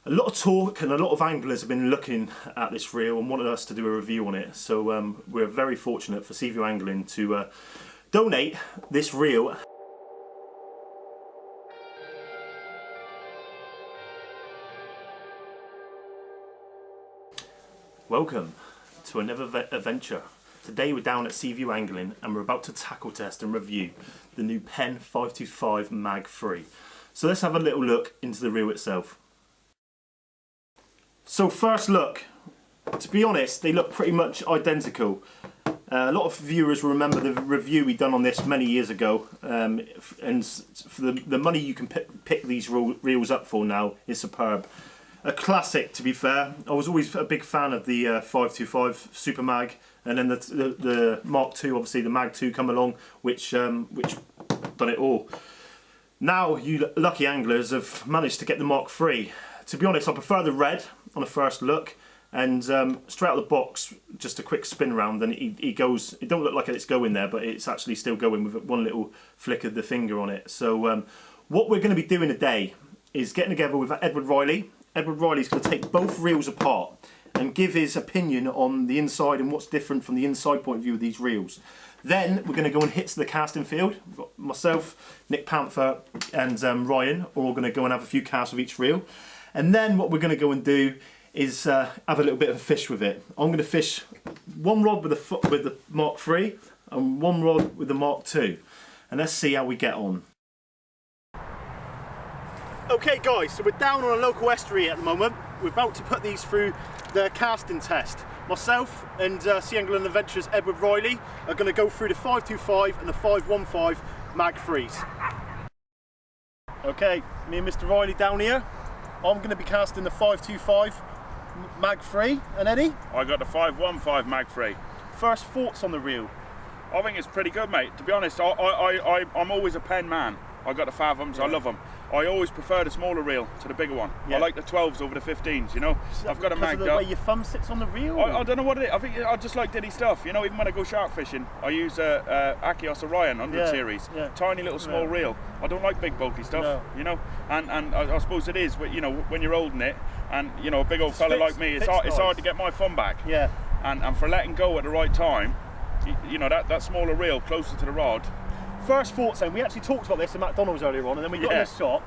A lot of talk and a lot of anglers have been looking at this reel and wanted us to do a review on it. So we're very fortunate for Seaview Angling to donate this reel. Welcome to another adventure. Today we're down at Seaview Angling and we're about to tackle test and review the new Penn 525 Mag 3. So let's have a little look into the reel itself. So first look, to be honest, they look pretty much identical. A lot of viewers remember the review we done on this many years ago, and for the money you can pick these reels up for now is superb. A classic, to be fair. I was always a big fan of the 525 Super Mag, and then the Mark II, obviously the Mag 2 come along, which done it all. Now you lucky anglers have managed to get the Mark III. To be honest, I prefer the red on a first look, and straight out of the box, just a quick spin round, and it goes. It don't look like it's going there, but it's actually still going with one little flick of the finger on it. So what we're going to be doing today is getting together with Edward Reilly. Edward Reilly's going to take both reels apart and give his opinion on the inside and what's different from the inside point of view of these reels. Then we're going to go and hit to the casting field. We've got myself, Nick Panther and Ryan are all going to go and have a few casts with each reel. And then what we're going to go and do is have a little bit of a fish with it. I'm going to fish one rod with the Mark III and one rod with the Mark II. And let's see how we get on. Okay guys, so we're down on a local estuary at the moment. We're about to put these through the casting test. Myself and Sea Angling Adventures Edward Reilly are going to go through the 525 and the 515 Mag 3s. Okay, me and Mr. Reilly down here. I'm going to be casting the 525 Mag 3, and Eddie? I got the 515 Mag 3. First thoughts on the reel? I think it's pretty good, mate. To be honest, I'm always a Penn man. I got the Fathoms, yeah. I love them. I always prefer the smaller reel to the bigger one. Yeah. I like the 12s over the 15s, you know. I've got a Mag. Because of the way your thumb sits on the reel? I don't know what it is. I think I just like diddy stuff. You know, even when I go shark fishing, I use Achios Orion 100 series. Yeah. Tiny little small reel. I don't like big bulky stuff, you know. And I suppose it is, you know, when you're holding it, and you know, a big old fella like me, it's hard to get my thumb back. Yeah. And for letting go at the right time, you know, that smaller reel closer to the rod. First thoughts then, we actually talked about this at McDonald's earlier on, and then we got in this shop.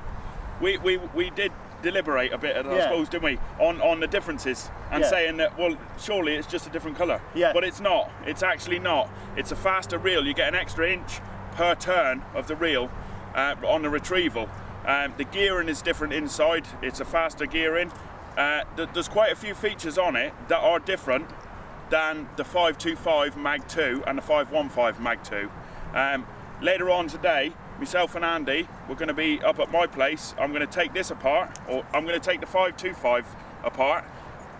We did deliberate a bit, I suppose, didn't we, on the differences, and saying that, well, surely it's just a different colour. Yeah. But it's not. It's actually not. It's a faster reel. You get an extra inch per turn of the reel on the retrieval. The gearing is different inside. It's a faster gearing. There's quite a few features on it that are different than the 525 Mag 2 and the 515 Mag 2. Later on today, myself and Andy, we're going to be up at my place. I'm going to take this apart, or I'm going to take the 525 apart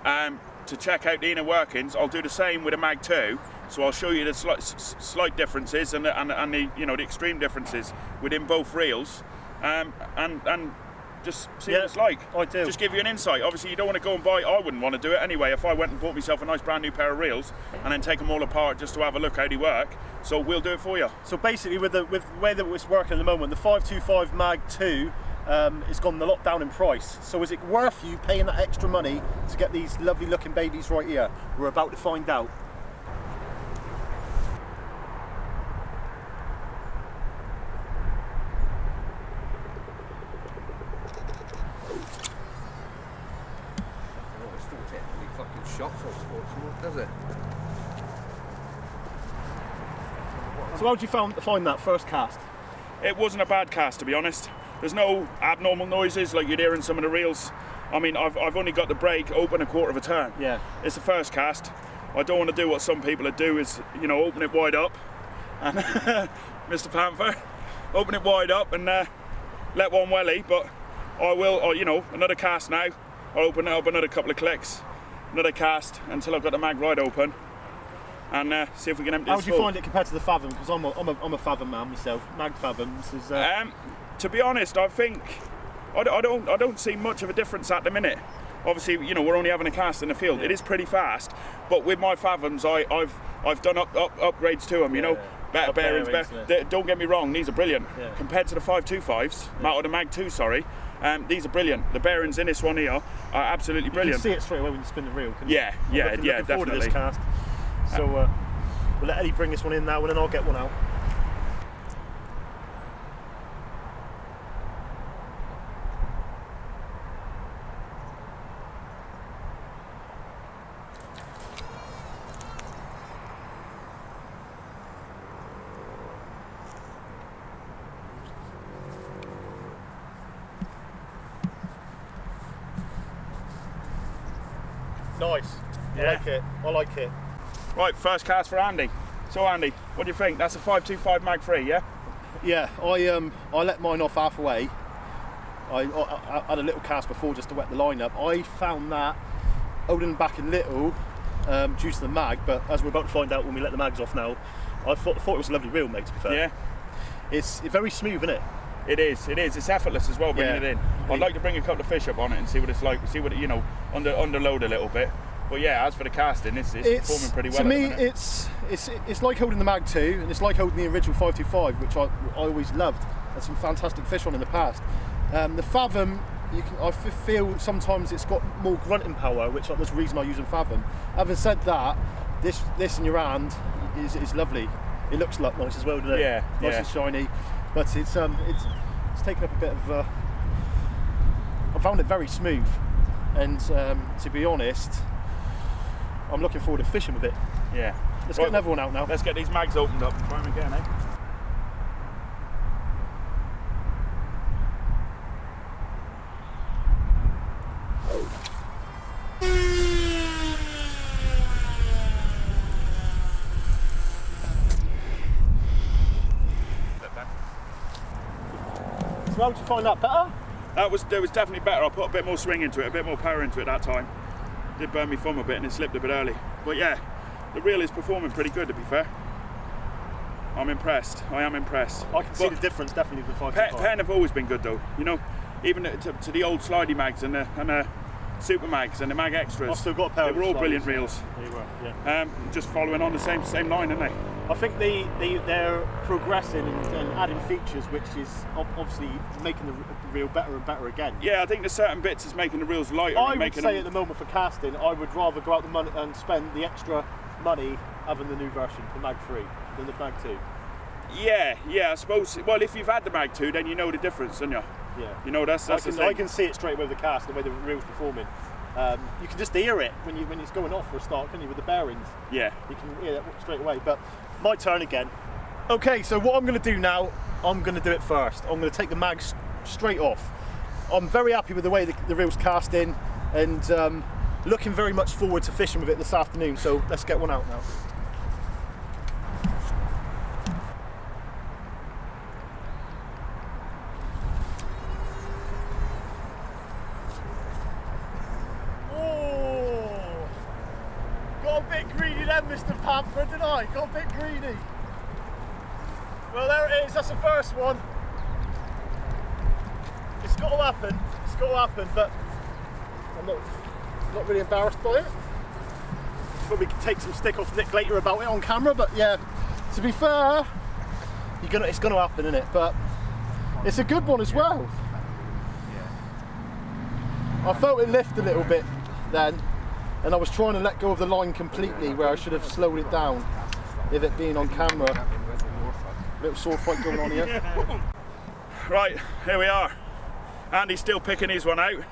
to check out the inner workings. I'll do the same with a Mag 2, so I'll show you the slight differences and the, you know, the extreme differences within both reels, and just see what it's like. I do. Just give you an insight. Obviously, you don't want to go and buy. I wouldn't want to do it anyway. If I went and bought myself a nice brand new pair of reels and then take them all apart just to have a look how they work. So we'll do it for you. So basically, with the way that it's working at the moment, the 525 Mag 2 has gone a lot down in price. So is it worth you paying that extra money to get these lovely looking babies right here? We're about to find out. Does it? So how did you find that first cast? It wasn't a bad cast, to be honest. There's no abnormal noises like you'd hear in some of the reels. I mean, I've only got the brake open a quarter of a turn. Yeah. It's the first cast. I don't want to do what some people do is, you know, open it wide up. And Mr. Panther, open it wide up and let one welly. But I will, you know, another cast now. I'll open it up another couple of clicks. Another cast until I've got the Mag right open, and see if we can empty. How would you find it compared to the Fathom? Because I'm a Fathom man myself. Mag Fathoms is. To be honest, I think I don't see much of a difference at the minute. Obviously, you know, we're only having a cast in the field. It is pretty fast, but with my Fathoms, I've done upgrades to them. You know, better bearings. Don't get me wrong; these are brilliant compared to the 525s. Or the Mag 2, sorry. These are brilliant. The bearings in this one here are absolutely brilliant. You can see it straight away when you spin the reel. Yeah, looking definitely. forward to this cast. So we'll let Eddie bring this one in now, and then I'll get one out. Nice. Yeah. I like it. Right, first cast for Andy. So Andy, what do you think? That's a 525 Mag 3, yeah? Yeah, I let mine off halfway. I had a little cast before just to wet the line up. I found that holding back a little due to the mag, but as we're about to find out when we let the mags off now, I thought it was a lovely reel, mate, to be fair. Yeah. It's very smooth, isn't it? It is. It's effortless as well, bringing it in. I'd like to bring a couple of fish up on it and see what it's like, see what it, you know, underload a little bit. But yeah, as for the casting, it's performing pretty well. To me, it's like holding the Mag 2, and it's like holding the original 525, which I always loved. Had some fantastic fish on in the past. The Fathom, I feel sometimes it's got more grunting power, which is the reason I use a Fathom. Having said that, this in your hand is lovely. It looks nice as well, doesn't it? Yeah, nice and shiny. But it's taken up a bit of. I found it very smooth, and to be honest, I'm looking forward to fishing with it. Yeah. Let's get another one out now. Let's get these mags opened up and try them again, eh? So how did you find that better? That was definitely better. I put a bit more swing into it, a bit more power into it that time. Did burn me thumb a bit and it slipped a bit early. But yeah, the reel is performing pretty good, to be fair. I'm impressed. I am impressed. I can see the difference definitely with the 525. Penn have always been good though. You know, even to the old slidey mags and the super mags and the mag extras. I've still got a pair. They were all brilliant reels. They were, yeah. Just following on the same line, aren't they? I think they're progressing and adding features, which is obviously making the reel better and better again. Yeah, I think there's certain bits that's making the reels lighter. I would say at the moment for casting, I would rather go out the money and spend the extra money having the new version, the Mag 3, than the Mag 2. Yeah, I suppose. Well, if you've had the Mag 2, then you know the difference, don't you? Yeah. You know, that's the thing. I can see it straight away with the cast, the way the reel's performing. You can just hear it when it's going off for a start, can you, with the bearings? Yeah. You can hear that straight away. But my turn again. Okay, so what I'm going to do now, I'm going to do it first. I'm going to take the mags straight off. I'm very happy with the way the reel's casting, and looking very much forward to fishing with it this afternoon. So let's get one out now. Got a bit greedy then, Mr. Panther, didn't I? Got a bit greedy. Well, there it is, that's the first one. It's got to happen, but I'm not really embarrassed by it. Probably could take some stick off Nick later about it on camera, but yeah, to be fair, it's going to happen, isn't it? But it's a good one as well. I felt it lift a little bit then, and I was trying to let go of the line completely where I should have slowed it down, with it being on camera. Little sword fight going on here. Right, here we are. Andy's still picking his one out.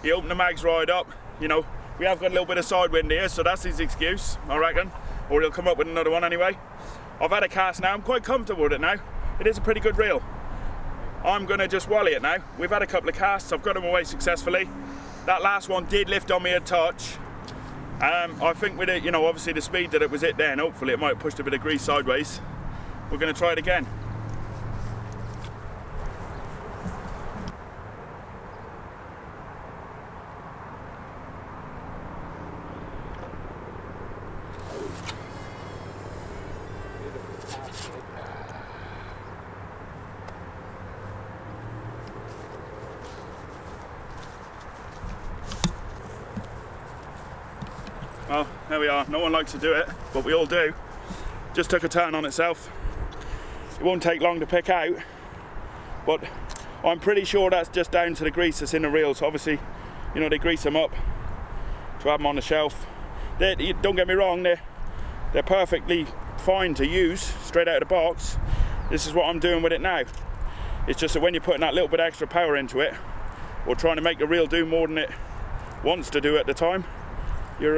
He opened the mags right up. You know, we have got a little bit of side wind here, so that's his excuse, I reckon. Or he'll come up with another one anyway. I've had a cast now, I'm quite comfortable with it now. It is a pretty good reel. I'm gonna just wally it now. We've had a couple of casts, I've got them away successfully. That last one did lift on me a touch. I think with it, you know, obviously the speed that it was at then, hopefully it might have pushed a bit of grease sideways. We're gonna try it again. Well, there we are. No one likes to do it, but we all do. Just took a turn on itself. It won't take long to pick out, but I'm pretty sure that's just down to the grease that's in the reels. Obviously, you know, they grease them up to have them on the shelf. Don't get me wrong, they're perfectly fine to use straight out of the box. This is what I'm doing with it now. It's just that when you're putting that little bit extra power into it, or trying to make the reel do more than it wants to do at the time, you're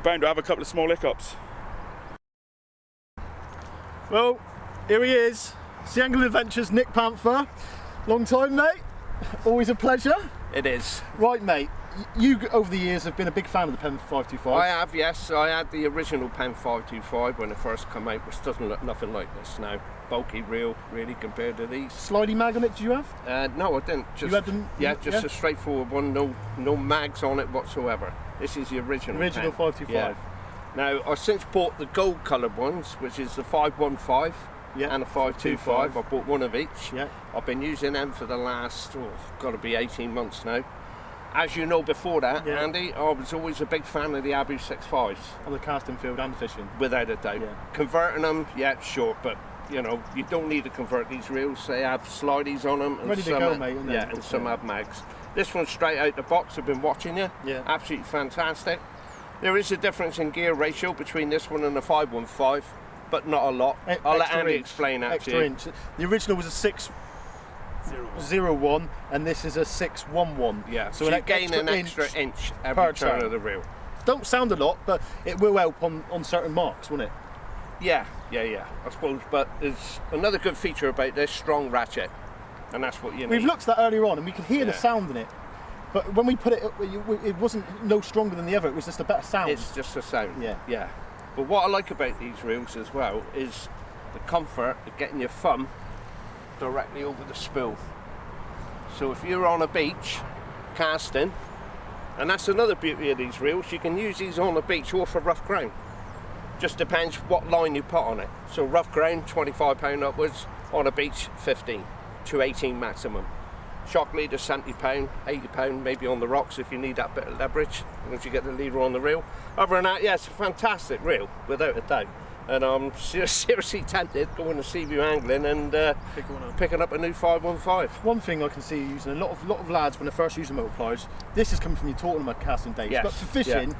bound to have a couple of small hiccups. Well, here he is, Sea Angling Adventures Nick Panther. Long time, mate. Always a pleasure. It is. Right, mate. You, over the years, have been a big fan of the Penn 525. I have, yes. I had the original Penn 525 when it first came out, which doesn't look nothing like this now. Bulky reel, really, compared to these. Slidey mag on it, did you have? No, I didn't. You had them? Yeah, just a straightforward one, no mags on it whatsoever. This is the original Original Penn. 525. Yeah. Now, I've since bought the gold coloured ones, which is the 515 and the 525. I bought one of each. Yeah. I've been using them for the last, got to be 18 months now. As you know, before that, Andy, I was always a big fan of the Abu 6.5s. On the casting field and fishing. Without a doubt. Yeah. Converting them, yeah, sure, but you know, you don't need to convert these reels. They have slideys on them. And ready to go, mate. Yeah, and some have mags. This one's straight out the box. I've been watching you. Yeah. Absolutely fantastic. There is a difference in gear ratio between this one and the 515, but not a lot. I'll let Andy explain that to you. Inch. The original was a 601 and this is a 611. Yeah, so you gain an extra inch every turn of the reel. Don't sound a lot, but it will help on certain marks, won't it? Yeah, I suppose. But there's another good feature about this, strong ratchet, and that's what you need. We've looked at that earlier on and we could hear the sound in it, but when we put it, it wasn't no stronger than the other, it was just a better sound. It's just a sound. Yeah. But what I like about these reels as well is the comfort of getting your thumb directly over the spool. So if you're on a beach casting, and that's another beauty of these reels, you can use these on the beach or for rough ground. Just depends what line you put on it. So rough ground, £25 upwards, on a beach, 15 to 18 maximum. Shock leader, £70, £80 maybe on the rocks if you need that bit of leverage once you get the leader on the reel. Other than that, yeah, it's a fantastic reel, without a doubt. And I'm seriously tempted going to Seaview Angling and picking up a new 515. One thing I can see you using, a lot of lads when they first use the multipliers, this is coming from your tournament casting days, but for fishing,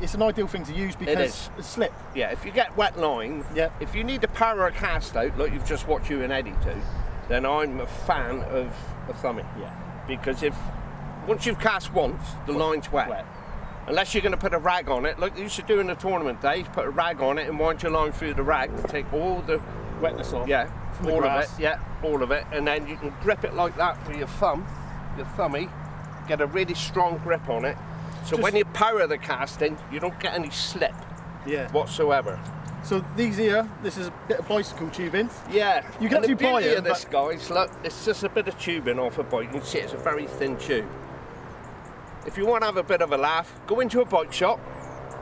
it's an ideal thing to use because it's slip. Yeah, if you get wet line, if you need to power a cast out like you've just watched you and Eddie do, then I'm a fan of a thumbie. Yeah. Because once you've cast once, the line's wet. Unless you're going to put a rag on it, like you used to do in the tournament days, put a rag on it and wind your line through the rag to take all the wetness off. Yeah, all of it. Yeah, all of it, and then you can grip it like that with your thumbie, get a really strong grip on it. So when you power the casting, you don't get any slip whatsoever. So these here, this is a bit of bicycle tubing. Yeah, you can actually buy it. This, guys, look, it's just a bit of tubing off a bike. You can see it's a very thin tube. If you want to have a bit of a laugh, go into a bike shop,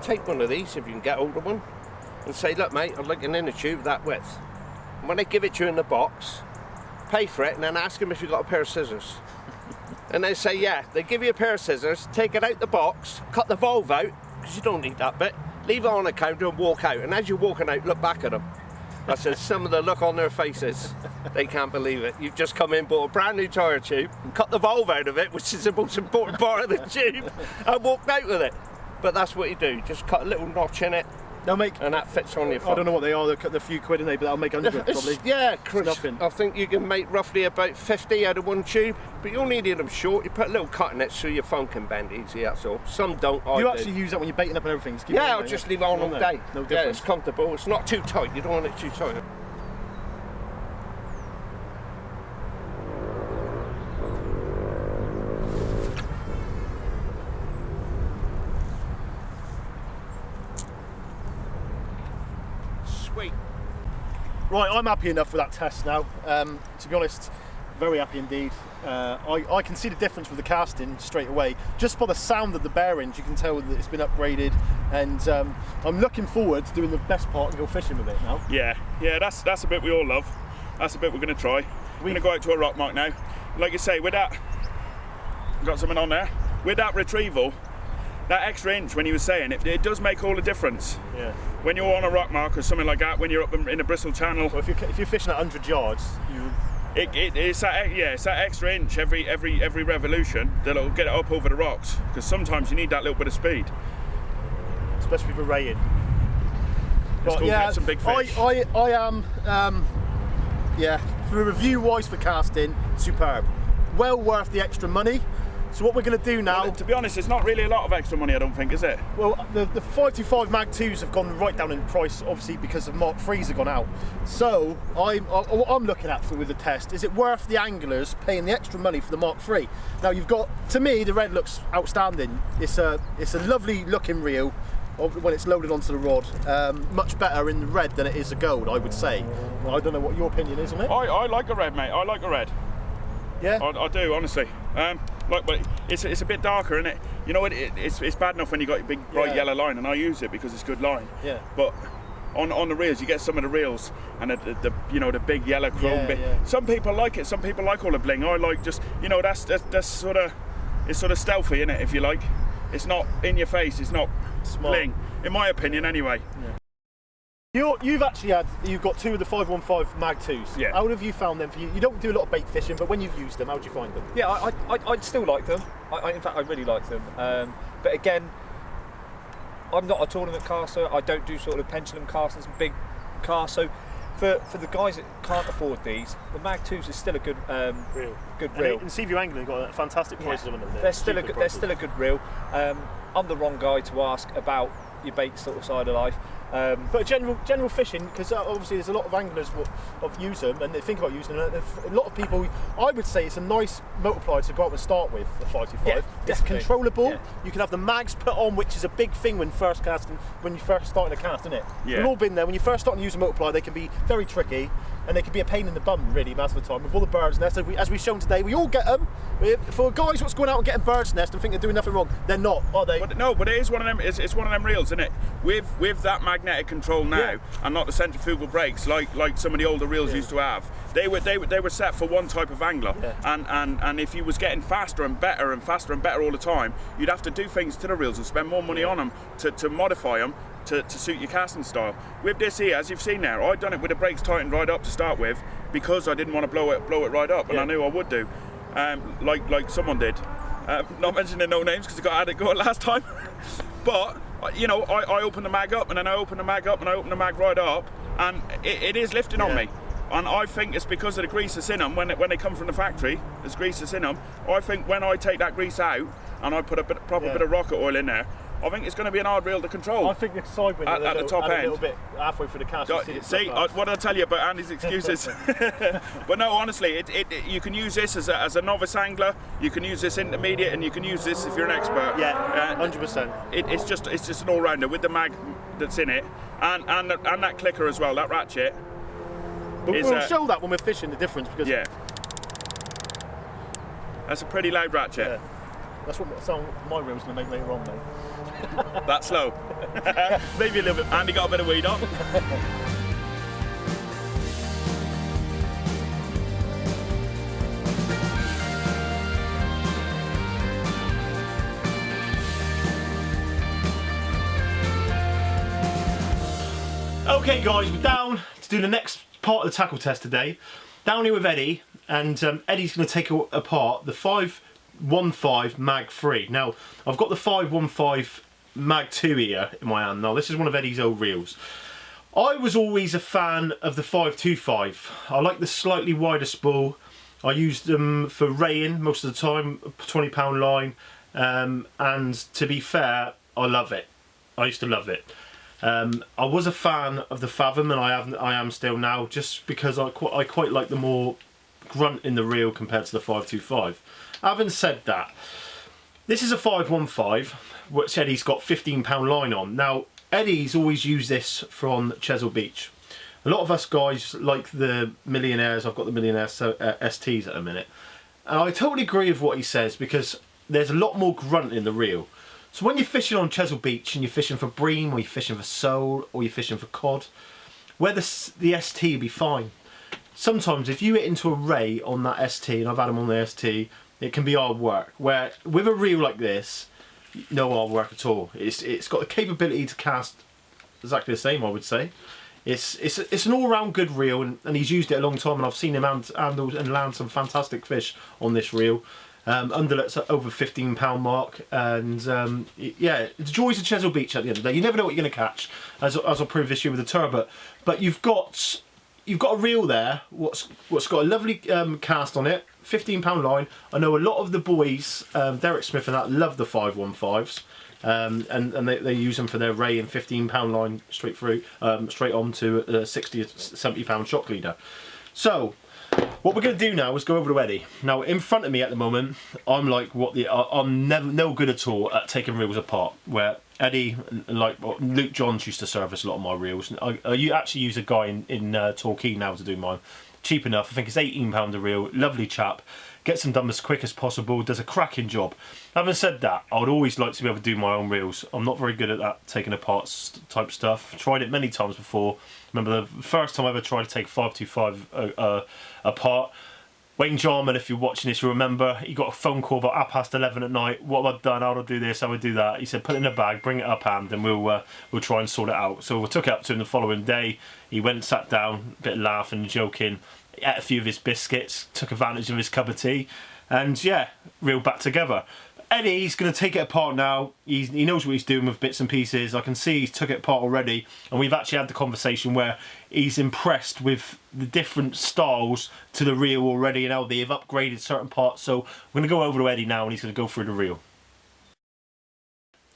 take one of these if you can get hold of one, and say, look mate, I'd like an inner tube that width. And when they give it to you in the box, pay for it and then ask them if you've got a pair of scissors. And they say, yeah, they give you a pair of scissors, take it out the box, cut the valve out, because you don't need that bit, leave it on the counter and walk out. And as you're walking out, look back at them. I said, some of the look on their faces, they can't believe it. You've just come in, bought a brand new tyre tube, and cut the valve out of it, which is the most important part of the tube, and walked out with it. But that's what you do, just cut a little notch in it, and that fits on your foot. I don't know what they are, they'll cut a few quid in there, but that'll make 100 probably. Yeah, Chris, I think you can make roughly about 50 out of one tube, but you only need them short. You put a little cut in it so your phone can bend easy, that's all. Some don't, You actually use that when you're baiting up and everything? Yeah, I'll just leave it on all day. No difference. Yeah, it's comfortable, it's not too tight, you don't want it too tight. Right, I'm happy enough with that test now. To be honest, very happy indeed. I can see the difference with the casting straight away. Just by the sound of the bearings, you can tell that it's been upgraded, and I'm looking forward to doing the best part and go fishing with it now. Yeah, that's a bit we all love. That's a bit we're going to try. We're going to go out to a rock mark now. Like you say, with that, got something on there. With that retrieval, that extra inch, when he was saying it does make all the difference. Yeah. When you're on a rock mark or something like that, when you're up in the Bristol Channel. Well, if you're fishing at 100 yards, It's that extra inch every revolution that'll get it up over the rocks, because sometimes you need that little bit of speed, especially for raying. But yeah, some big fish. I am yeah, for review wise for casting, superb, well worth the extra money. So what we're going to do now... Well, to be honest, it's not really a lot of extra money, I don't think, is it? Well, the 525 Mag 2s have gone right down in price, obviously, because the Mark 3s have gone out. So, what I'm looking at with the test, is it worth the anglers paying the extra money for the Mark 3? Now, you've got, to me, the red looks outstanding. It's a lovely looking reel when it's loaded onto the rod. Much better in the red than it is the gold, I would say. Well, I don't know what your opinion is on it. I like a red, mate. I like a red. Yeah? I do, honestly. But it's a bit darker, isn't it? You know, it's bad enough when you got your big bright yellow line, and I use it because it's good line. Yeah. But on the reels, you get some of the reels and the big yellow chrome bit. Yeah. Some people like it. Some people like all the bling. I like just, you know, that's sort of, it's sort of stealthy, isn't it? If you like, it's not in your face. It's not bling, in my opinion, anyway. Yeah. You've got two of the 515 Mag 2s. Yeah. How have you found them? For you don't do a lot of bait fishing, but when you've used them, how do you find them? Yeah, I still like them. In fact, I really like them. But again, I'm not a tournament caster. I don't do sort of pendulum casters and big casts. So for the guys that can't afford these, the Mag 2s is still a good reel. Good reel. And Seaview Angling got fantastic prices on them. They're still a good reel. I'm the wrong guy to ask about your bait sort of side of life. But general fishing, because obviously there's a lot of anglers that use them and they think about using them. A lot of people, I would say it's a nice multiplier to go out and start with, the 525. Yeah, it's definitely. Controllable. Yeah. You can have the mags put on, which is a big thing when you first starting a cast, isn't it? Yeah. We've all been there. When you first start to use a multiplier, they can be very tricky and they can be a pain in the bum, really, most of the time, with all the birds' nests. As we've shown today, we all get them. For guys what's going out and getting birds' nest and think they're doing nothing wrong, they're not, are they? But it is one of them. It's one of them reels, isn't it? With that magnetic control now, and not the centrifugal brakes like some of the older reels used to have. They were set for one type of angler, and if you was getting faster and better all the time, you'd have to do things to the reels and spend more money on them to modify them to suit your casting style. With this here, as you've seen now, I'd done it with the brakes tightened right up to start with because I didn't want to blow it right up, and I knew I would do, like someone did. Not mentioning no names because I got had it going last time, but you know, I opened the mag up and then I opened the mag up and I opened the mag right up, and it is lifting on me. And I think it's because of the grease that's in them when they come from the factory. There's grease that's in them. I think when I take that grease out and I put a proper bit of rocket oil in there, I think it's going to be an hard reel to control. I think the side window at the top end, a little bit halfway through the cast. See, what did I tell you about Andy's excuses? But no, honestly, you can use this as a novice angler. You can use this intermediate, and you can use this if you're an expert. Yeah, 100%. It's just an all-rounder with the mag that's in it, and that clicker as well, that ratchet. But we'll show that when we're fishing, the difference, because that's a pretty loud ratchet. Yeah. That's what sound my reel's going to make later on, mate. That slow. Maybe a little bit. Andy got a bit of weed on. Okay guys, we're down to do the next part of the tackle test today. Down here with Eddie, and Eddie's going to take apart the 515 Mag 3. Now, I've got the 515 Mag 2 here in my hand. Now, this is one of Eddie's old reels. I was always a fan of the 525. I like the slightly wider spool. I used them for raying most of the time, £20 line, and to be fair, I love it. I used to love it. I was a fan of the Fathom, and I am still now, just because I quite like the more grunt in the reel compared to the 525. Having said that, this is a 515, which Eddie's got £15 line on. Now, Eddie's always used this from Chesil Beach. A lot of us guys like the Millionaires. I've got the Millionaire STs at the minute. And I totally agree with what he says, because there's a lot more grunt in the reel. So when you're fishing on Chesil Beach and you're fishing for bream, or you're fishing for sole, or you're fishing for cod, where the ST will be fine. Sometimes if you hit into a ray on that ST, and I've had them on the ST, it can be hard work. Where with a reel like this, no hard work at all. It's got the capability to cast exactly the same, I would say. It's an all-round good reel, and he's used it a long time, and I've seen him handle and land some fantastic fish on this reel. Underlet's at over £15 mark, and yeah, the joys of Chesil Beach at the end of the day. You never know what you're going to catch, as I proved this year with the turbot. But you've got a reel there, what's got a lovely cast on it, £15 line. I know a lot of the boys, Derek Smith and that, love the 515s. And they use them for their ray and £15 line straight through, straight on to a 60 or £70 shock leader. So what we're going to do now is go over to Eddie. Now in front of me at the moment, I'm like I'm no good at all at taking reels apart. Where Eddie, like Luke Johns, used to service a lot of my reels. I actually use a guy in Torquay now to do mine. Cheap enough. I think it's £18 a reel. Lovely chap. Gets them done as quick as possible, does a cracking job. Having said that, I would always like to be able to do my own reels. I'm not very good at that, taking apart type stuff. Tried it many times before. Remember the first time I ever tried to take 525 apart. Wayne Jarman, if you're watching this, you remember, he got a phone call about 11:30 at night. What have I done? How do I do this? How do I do that? He said, put it in a bag, bring it up hand, and we'll try and sort it out. So we took it up to him the following day. He went and sat down, a bit laughing and joking. He ate a few of his biscuits, took advantage of his cup of tea, and yeah, reeled back together. Eddie's going to take it apart now. He knows what he's doing with bits and pieces. I can see he's took it apart already, and we've actually had the conversation where he's impressed with the different styles to the reel already, and how they've upgraded certain parts. So we're going to go over to Eddie now, and he's going to go through the reel.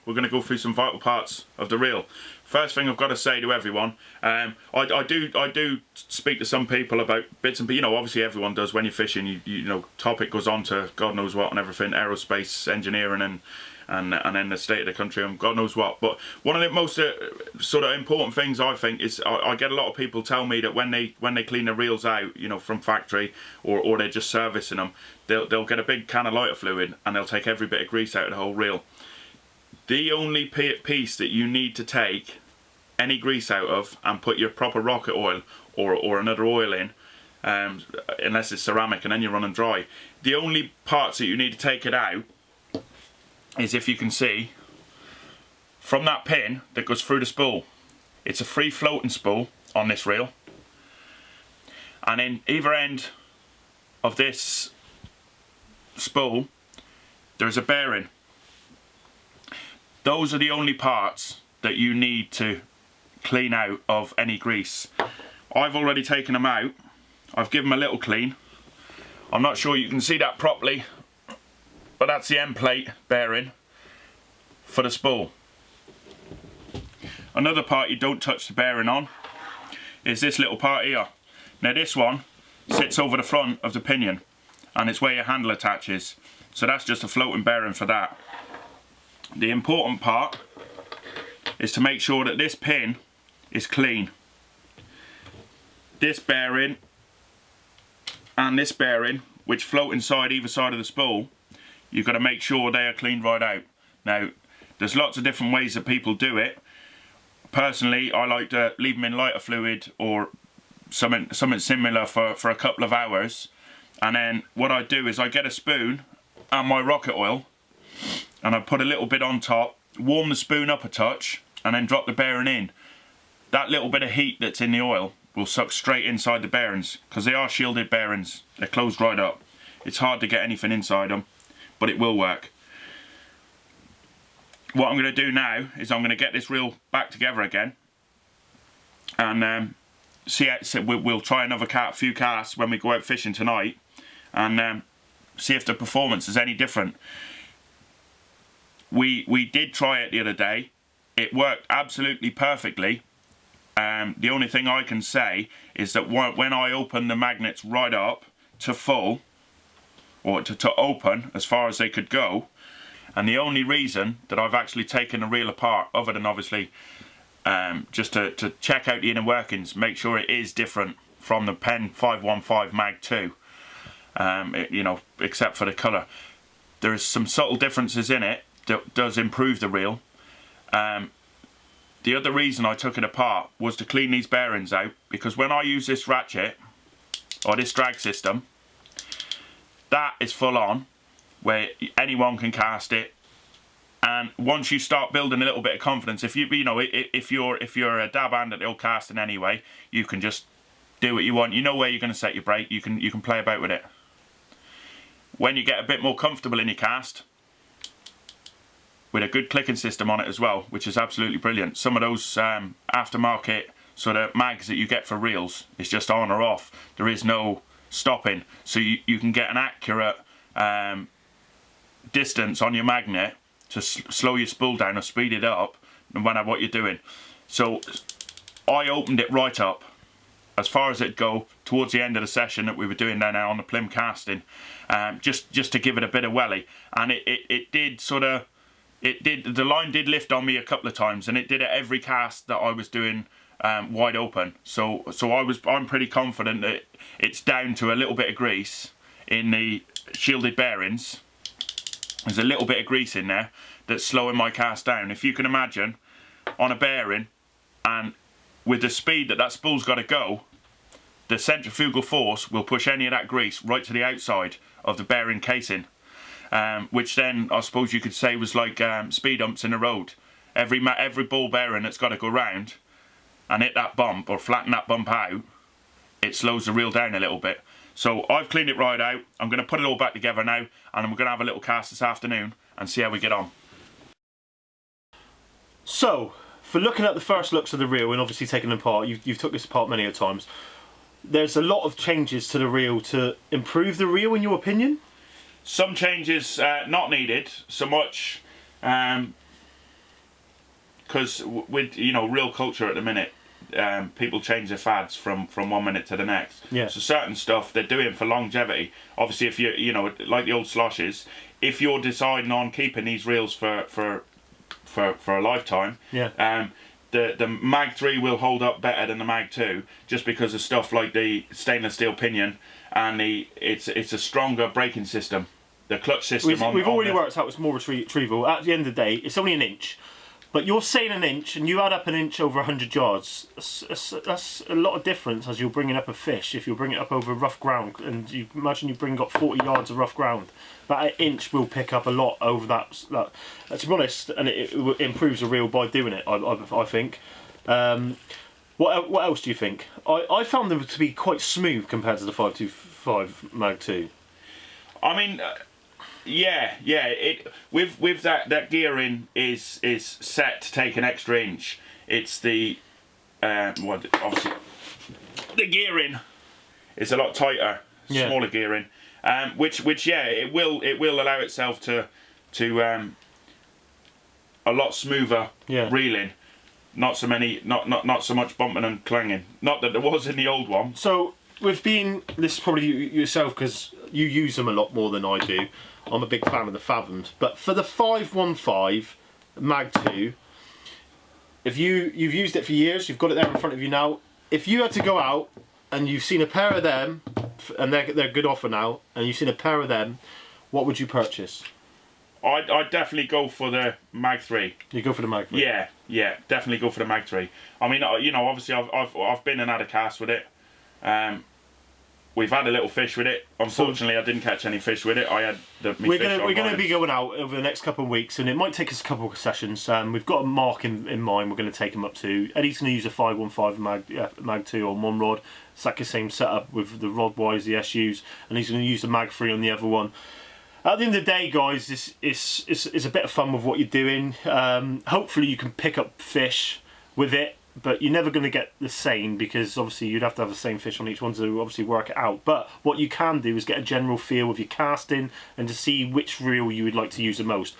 We're going to go through some vital parts of the reel. First thing I've got to say to everyone, I do speak to some people about bits and, you know, obviously everyone does when you're fishing. You know, topic goes on to God knows what and everything, aerospace engineering and then the state of the country and God knows what. But one of the most sort of important things I think is I get a lot of people tell me that when they clean the reels out, you know, from factory or they're just servicing them, they'll get a big can of lighter fluid and they'll take every bit of grease out of the whole reel. The only piece that you need to take any grease out of and put your proper rocket oil or another oil in, unless it's ceramic and then you run them dry, the only parts that you need to take it out is, if you can see, from that pin that goes through the spool. It's a free-floating spool on this reel, and in either end of this spool there's a bearing. Those are the only parts that you need to clean out of any grease. I've already taken them out. I've given them a little clean. I'm not sure you can see that properly, but that's the end plate bearing for the spool. Another part you don't touch the bearing on is this little part here. Now this one sits over the front of the pinion and it's where your handle attaches. So that's just a floating bearing for that. The important part is to make sure that this pin is clean. This bearing and this bearing, which float inside either side of the spool, you've got to make sure they are cleaned right out. Now, there's lots of different ways that people do it. Personally, I like to leave them in lighter fluid or something similar for a couple of hours, and then what I do is I get a spoon and my rocket oil and I put a little bit on top, warm the spoon up a touch, and then drop the bearing in. That little bit of heat that's in the oil will suck straight inside the bearings, because they are shielded bearings. They're closed right up. It's hard to get anything inside them, but it will work. What I'm going to do now is I'm going to get this reel back together again, and we'll try another few casts when we go out fishing tonight, and see if the performance is any different. We did try it the other day. It worked absolutely perfectly. The only thing I can say is that when I opened the magnets right up to full, or to open as far as they could go, and the only reason that I've actually taken the reel apart, other than obviously just to check out the inner workings, make sure it is different from the Penn 515 Mag 2, you know, except for the colour. There is some subtle differences in it that does improve the reel. The other reason I took it apart was to clean these bearings out, because when I use this ratchet or this drag system, that is full on, where anyone can cast it And once you start building a little bit of confidence, if if you're a dab hand at the old casting anyway, you can just do what you want. You know where you're going to set your brake. You can play about with it. When you get a bit more comfortable in your cast, with a good clicking system on it as well, which is absolutely brilliant. Some of those aftermarket sort of mags that you get for reels is just on or off. There is no stopping, so you can get an accurate distance on your magnet to slow your spool down or speed it up, no matter what you're doing. So I opened it right up as far as it'd go towards the end of the session that we were doing there now on the Plym casting, just to give it a bit of welly, and it did sort of, the line did lift on me a couple of times, and it did at every cast that I was doing wide open. So I'm pretty confident that it's down to a little bit of grease in the shielded bearings. There's a little bit of grease in there that's slowing my cast down. If you can imagine, on a bearing, and with the speed that spool's got to go, the centrifugal force will push any of that grease right to the outside of the bearing casing, which then I suppose you could say was like speed humps in the road. Every ball bearing that's got to go round and hit that bump or flatten that bump out, it slows the reel down a little bit. So I've cleaned it right out. I'm going to put it all back together now, and we're going to have a little cast this afternoon and see how we get on. So, for looking at the first looks of the reel and obviously taking them apart, you've took this apart many a times. There's a lot of changes to the reel to improve the reel, in your opinion? Some changes not needed so much, because with real culture at the minute, people change their fads from 1 minute to the next. Yeah. So certain stuff they're doing for longevity. Obviously, if you like the old sloshes, if you're deciding on keeping these reels for a lifetime, yeah. The Mag 3 will hold up better than the Mag 2, just because of stuff like the stainless steel pinion and it's a stronger braking system. The clutch system. We've already worked out it's more retrieval. At the end of the day, it's only an inch. But you're saying an inch, and you add up an inch over 100 yards. That's a lot of difference as you're bringing up a fish. If you're bringing it up over rough ground, and you imagine you got 40 yards of rough ground, that inch will pick up a lot over that. To be honest, and it improves the reel by doing it. I think. What else do you think? I found them to be quite smooth compared to the 525 Mag 2. I mean. Yeah. With that gearing is set to take an extra inch. It's the obviously the gearing is a lot tighter, smaller gearing, which it will allow itself to a lot smoother reeling. Not so much bumping and clanging. Not that there was in the old one. So this is probably yourself, because you use them a lot more than I do. I'm a big fan of the Fathoms, but for the 515 Mag 2, if you've used it for years, you've got it there in front of you now. If you had to go out and you've seen a pair of them, and they're good offer now, and you've seen a pair of them, what would you purchase? I'd definitely go for the Mag 3. You go for the Mag 3? Yeah, definitely go for the Mag 3. I mean, obviously I've been and had a cast with it. We've had a little fish with it. Unfortunately, I didn't catch any fish with it. I had We're going to be going out over the next couple of weeks, and it might take us a couple of sessions. We've got a mark in mind we're going to take him up to. Eddie's going to use a 515 Mag 2 on one rod. It's like the same setup with the rod wise, the SUs, and he's going to use the Mag 3 on the other one. At the end of the day, guys, it's a bit of fun with what you're doing. Hopefully you can pick up fish with it, but you're never going to get the same, because obviously you'd have to have the same fish on each one to obviously work it out. But what you can do is get a general feel of your casting and to see which reel you would like to use the most.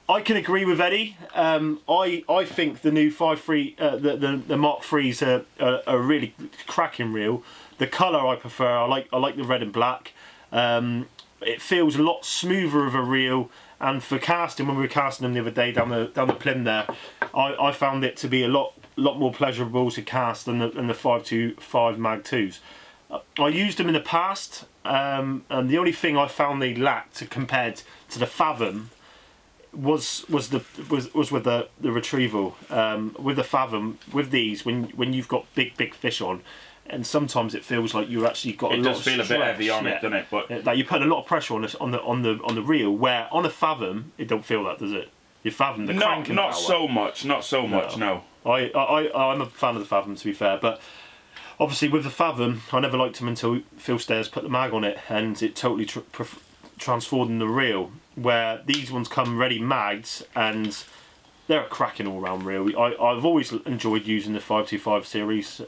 I can agree with Eddie. I think the new 5.3, the Mark 3s are a really cracking reel. The colour I prefer. I like the red and black. It feels a lot smoother of a reel. And for casting, when we were casting them the other day down the Plym there, I found it to be a lot more pleasurable to cast than the 525 Mag 2s. I used them in the past, and the only thing I found they lacked compared to the Fathom was with the retrieval. With the Fathom, with these, when you've got big fish on, and sometimes it feels like you actually got a lot of stress. It does feel a bit heavy on it, doesn't it? But like you put a lot of pressure on the reel, where on a Fathom it don't feel that, does it? Your Fathom, the cranking not power. so much, not so much. No. I'm a fan of the Fathom, to be fair, but obviously with the Fathom, I never liked them until Phil Stairs put the mag on it, and it totally transformed the reel. Where these ones come ready magged, and they're a cracking all-round reel. I've always enjoyed using the 525 series.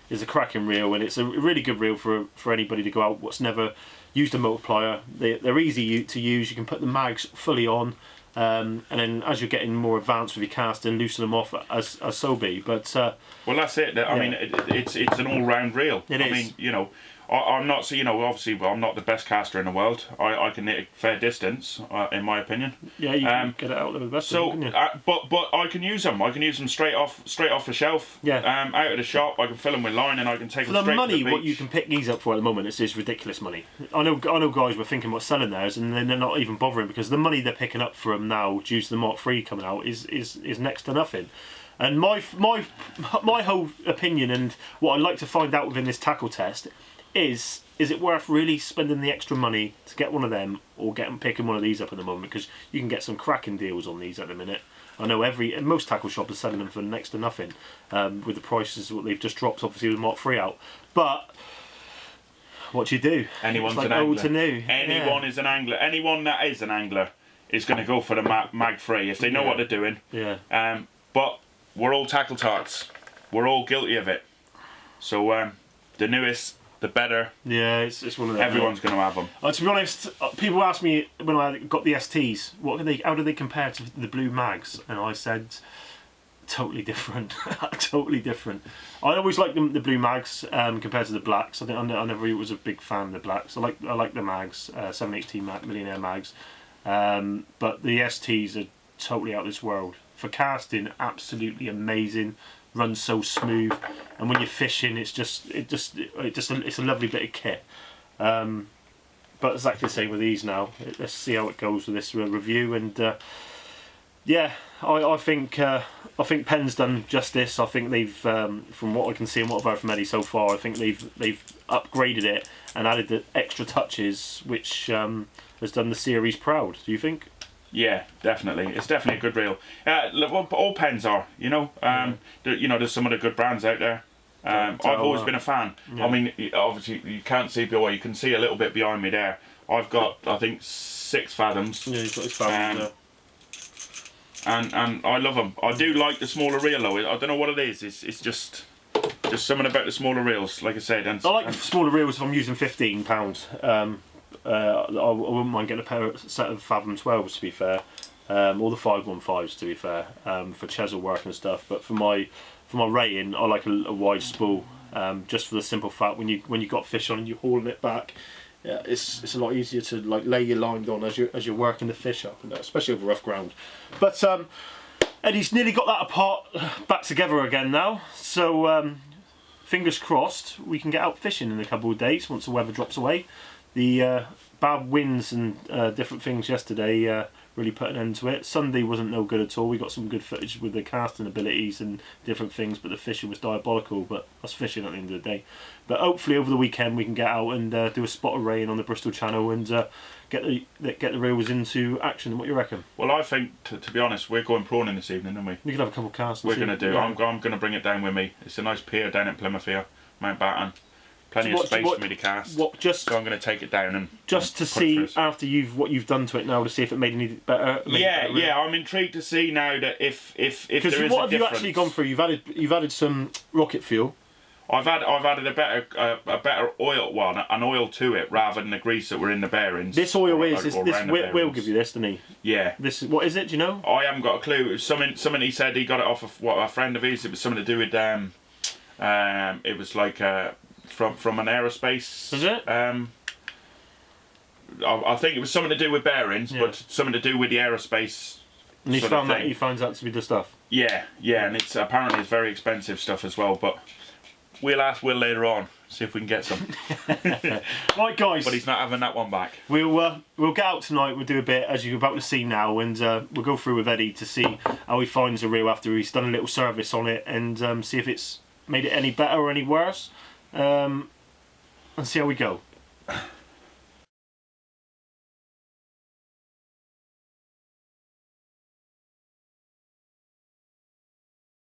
It's a cracking reel, and it's a really good reel for anybody to go out what's never used a multiplier. They're easy to use. You can put the mags fully on. And then as you're getting more advanced with your casting, loosen them off as so be. But well, that's it. I mean, it's an all-round reel. It is. I mean, you know, I'm not so, you know, obviously I'm not the best caster in the world. I can hit a fair distance, in my opinion. Yeah, you can get it out there the best. So, can you? but I can use them. I can use them straight off the shelf. Yeah. Out of the shop, I can fill them with line, and I can take For them the straight money, to the beach. what you can pick these up for at the moment is ridiculous money. I know guys were thinking about selling theirs, and then they're not even bothering because the money they're picking up for them now, due to the Mark III coming out, is next to nothing. And my whole opinion, and what I'd like to find out within this tackle test, is it worth really spending the extra money to get one of them, or picking one of these up at the moment, because you can get some cracking deals on these at the minute. I know most tackle shops are selling them for next to nothing, with the prices what they've just dropped, obviously with Mark III out. But what do you do? Anyone's it's like an angler. old to new. Anyone is an angler. Anyone that is an angler is going to go for the mag free if they know what they're doing. Yeah. But we're all tackle tarts. We're all guilty of it. So the newest, the better. Yeah, it's one of them. Everyone's going to have them. To be honest, people ask me when I got the STs, how do they compare to the blue mags? And I said, totally different. Totally different. I always liked the blue mags compared to the blacks. I never was a big fan of the blacks. I like the mags, 780 Millionaire mags. But the STs are totally out of this world. For casting, absolutely amazing. Runs so smooth, and when you're fishing, it's a lovely bit of kit. But exactly the same with these now. Let's see how it goes with this review, and yeah, I think Penn's done justice. I think they've, from what I can see and what I've heard from Eddie so far, I think they've upgraded it and added the extra touches, which has done the series proud. Do you think? Yeah, definitely. It's definitely a good reel. All Penns are, you know. There's some of the good brands out there. I've always been a fan. Yeah. I mean, obviously you can't see, but you can see a little bit behind me there. I've got, I think, 6 Fathoms. Yeah, you've got 6 Fathoms. And I love them. I do like the smaller reel though. I don't know what it is. It's just something about the smaller reels, like I said. I like smaller reels if I'm using £15. I wouldn't mind getting a set of Fathom 12s, to be fair, or the 515s, to be fair, for chisel work and stuff. But for my rating, I like a wide spool, just for the simple fact when you got fish on and you're hauling it back, yeah, it's a lot easier to like lay your line on as you're working the fish up, especially over rough ground. But Eddie's nearly got that back together again now, so fingers crossed we can get out fishing in a couple of days once the weather drops away. The bad winds and different things yesterday really put an end to it. Sunday wasn't no good at all. We got some good footage with the casting abilities and different things, but the fishing was diabolical. But that's fishing at the end of the day. But hopefully over the weekend we can get out and do a spot of rain on the Bristol Channel and get the reels into action. What do you reckon? Well, I think, to be honest, we're going prawning this evening, aren't we? We could have a couple of casts. We're going to do. Yeah. I'm going to bring it down with me. It's a nice pier down at Plymouth here, Mountbatten. Plenty of space for me to cast. So I'm going to take it down and just to see after what you've done to it now to see if it made any better. I'm intrigued to see now that if there is a difference. What have you actually gone through? You've added some rocket fuel. I've added a better oil, an oil to it rather than the grease that were in the bearings. This oil we'll give you this, didn't he? Yeah. What is it? Do you know? I haven't got a clue. It was something he said he got it off of a friend of his. It was something to do with it was like from an aerospace. Was it? I think it was something to do with bearings, but something to do with the aerospace. And he finds that to be the stuff. Yeah, and it's apparently it's very expensive stuff as well. But we'll ask Will later on, see if we can get some. Right, guys. But he's not having that one back. We'll get out tonight. We'll do a bit as you're about to see now, and we'll go through with Eddie to see how he finds a reel after he's done a little service on it, and see if it's made it any better or any worse, and see how we go.